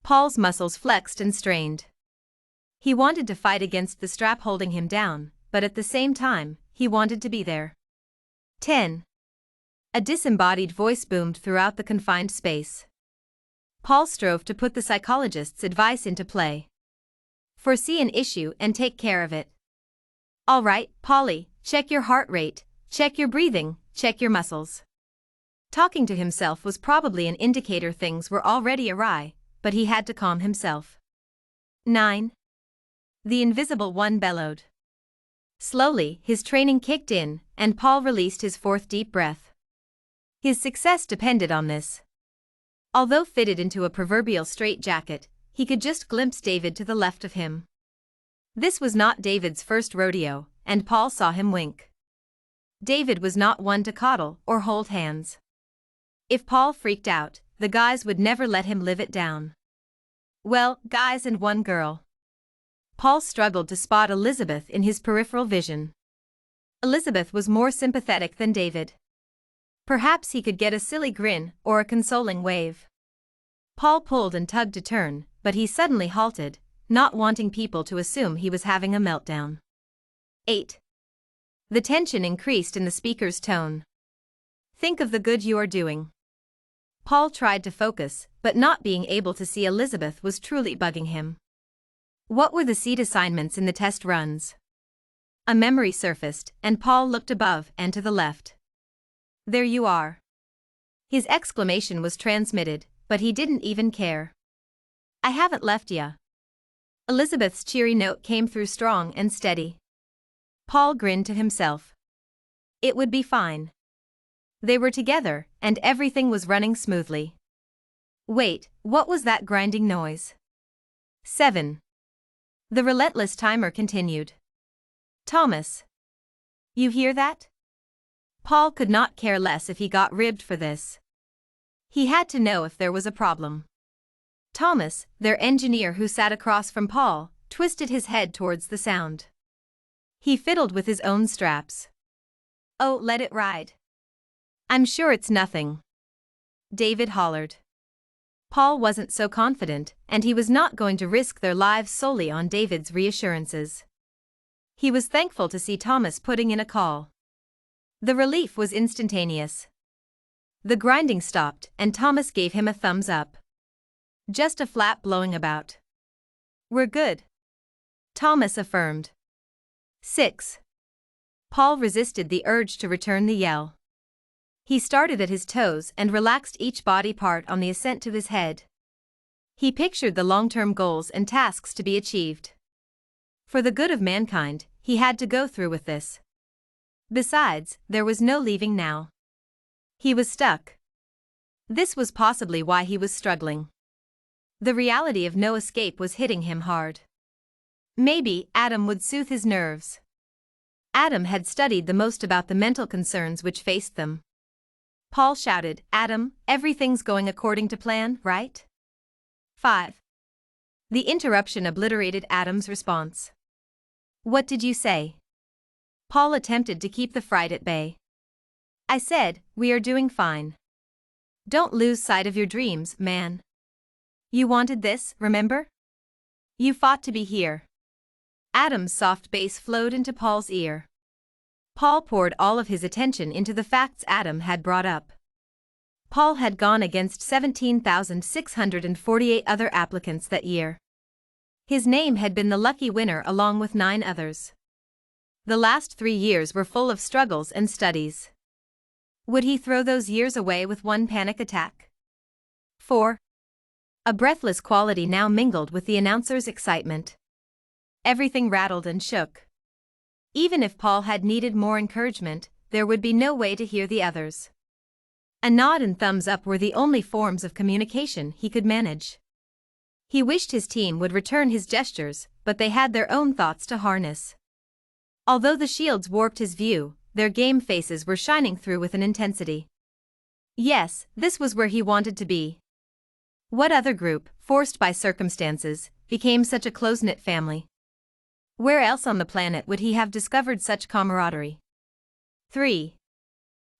Paul's muscles flexed and strained. He wanted to fight against the strap holding him down, but at the same time, he wanted to be there. 10. A disembodied voice boomed throughout the confined space. Paul strove to put the psychologist's advice into play. Foresee an issue and take care of it. All right, Polly, check your heart rate, check your breathing, check your muscles. Talking to himself was probably an indicator things were already awry, but he had to calm himself. 9. The Invisible One bellowed. Slowly, his training kicked in, and Paul released his fourth deep breath. His success depended on this. Although fitted into a proverbial straitjacket, he could just glimpse David to the left of him. This was not David's first rodeo, and Paul saw him wink. David was not one to coddle or hold hands. If Paul freaked out, the guys would never let him live it down. Well, guys and one girl. Paul struggled to spot Elizabeth in his peripheral vision. Elizabeth was more sympathetic than David. Perhaps he could get a silly grin or a consoling wave. Paul pulled and tugged to turn, but he suddenly halted, not wanting people to assume he was having a meltdown. 8. The tension increased in the speaker's tone. Think of the good you are doing. Paul tried to focus, but not being able to see Elizabeth was truly bugging him. What were the seat assignments in the test runs? A memory surfaced, and Paul looked above and to the left. There you are. His exclamation was transmitted, but he didn't even care. I haven't left ya. Elizabeth's cheery note came through strong and steady. Paul grinned to himself. It would be fine. They were together, and everything was running smoothly. Wait, what was that grinding noise? 7. The relentless timer continued. Thomas. You hear that? Paul could not care less if he got ribbed for this. He had to know if there was a problem. Thomas, their engineer who sat across from Paul, twisted his head towards the sound. He fiddled with his own straps. Oh, let it ride. I'm sure it's nothing. David hollered. Paul wasn't so confident, and he was not going to risk their lives solely on David's reassurances. He was thankful to see Thomas putting in a call. The relief was instantaneous. The grinding stopped, and Thomas gave him a thumbs up. Just a flap blowing about. We're good. Thomas affirmed. 6. Paul resisted the urge to return the yell. He started at his toes and relaxed each body part on the ascent to his head. He pictured the long-term goals and tasks to be achieved. For the good of mankind, he had to go through with this. Besides, there was no leaving now. He was stuck. This was possibly why he was struggling. The reality of no escape was hitting him hard. Maybe Adam would soothe his nerves. Adam had studied the most about the mental concerns which faced them. Paul shouted, Adam, everything's going according to plan, right? 5. The interruption obliterated Adam's response. What did you say? Paul attempted to keep the fright at bay. I said, we are doing fine. Don't lose sight of your dreams, man. You wanted this, remember? You fought to be here. Adam's soft bass flowed into Paul's ear. Paul poured all of his attention into the facts Adam had brought up. Paul had gone against 17,648 other applicants that year. His name had been the lucky winner along with 9 others. The last 3 years were full of struggles and studies. Would he throw those years away with one panic attack? 4. A breathless quality now mingled with the announcer's excitement. Everything rattled and shook. Even if Paul had needed more encouragement, there would be no way to hear the others. A nod and thumbs up were the only forms of communication he could manage. He wished his team would return his gestures, but they had their own thoughts to harness. Although the shields warped his view, their game faces were shining through with an intensity. Yes, this was where he wanted to be. What other group, forced by circumstances, became such a close-knit family? Where else on the planet would he have discovered such camaraderie? 3.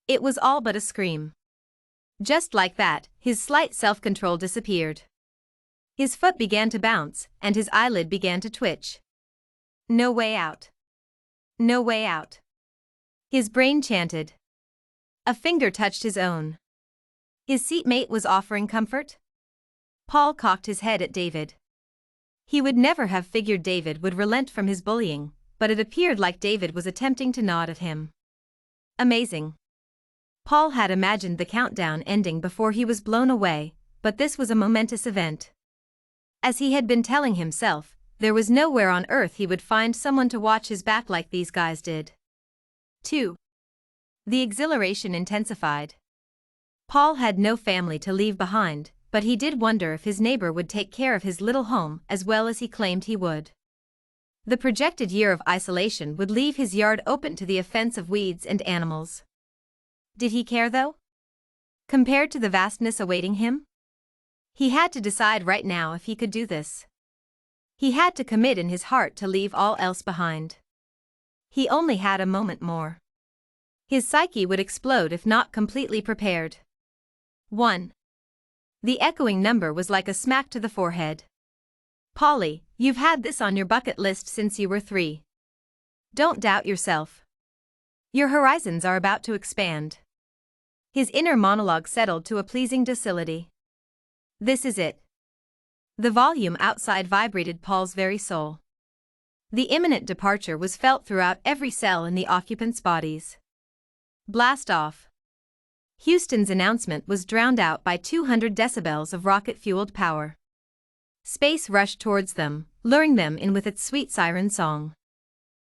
It was all but a scream. Just like that, his slight self-control disappeared. His foot began to bounce, and his eyelid began to twitch. No way out. No way out. His brain chanted. A finger touched his own. His seatmate was offering comfort? Paul cocked his head at David. He would never have figured David would relent from his bullying, but it appeared like David was attempting to nod at him. Amazing. Paul had imagined the countdown ending before he was blown away, but this was a momentous event. As he had been telling himself, there was nowhere on earth he would find someone to watch his back like these guys did. 2. The exhilaration intensified. Paul had no family to leave behind, but he did wonder if his neighbor would take care of his little home as well as he claimed he would. The projected year of isolation would leave his yard open to the offense of weeds and animals. Did he care though? Compared to the vastness awaiting him? He had to decide right now if he could do this. He had to commit in his heart to leave all else behind. He only had a moment more. His psyche would explode if not completely prepared. 1. The echoing number was like a smack to the forehead. Polly, you've had this on your bucket list since you were 3. Don't doubt yourself. Your horizons are about to expand. His inner monologue settled to a pleasing docility. This is it. The volume outside vibrated Paul's very soul. The imminent departure was felt throughout every cell in the occupants' bodies. Blast off. Houston's announcement was drowned out by 200 decibels of rocket-fueled power. Space rushed towards them, luring them in with its sweet siren song.